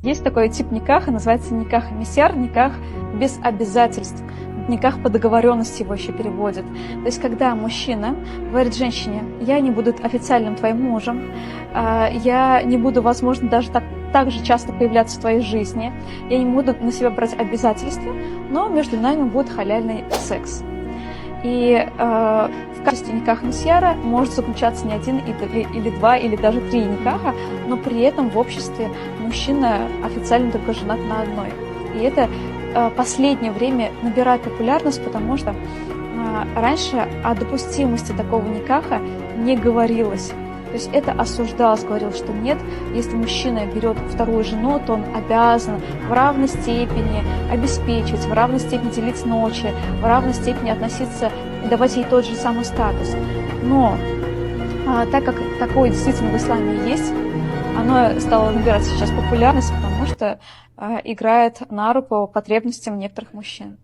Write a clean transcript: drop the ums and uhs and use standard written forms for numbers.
Есть такой тип никаха, называется никах мисяр, никах без обязательств. Никах по договоренности его еще переводят. То есть, когда мужчина говорит женщине: я не буду официальным твоим мужем, я не буду, возможно, даже так же часто появляться в твоей жизни, я не буду на себя брать обязательства, но между нами будет халяльный секс. И в качестве никаха мисьяра может заключаться не один или два, или даже три никаха, но при этом в обществе мужчина официально только женат на одной. И это последнее время набирает популярность, потому что раньше о допустимости такого никаха не говорилось. То есть это осуждалось, говорилось, что нет, если мужчина берет вторую жену, то он обязан в равной степени обеспечивать, в равной степени делить ночи, в равной степени относиться и давать ей тот же самый статус. Но так как такое действительно в исламе есть, оно стало набирать сейчас популярность, потому что играет на руку потребностям некоторых мужчин.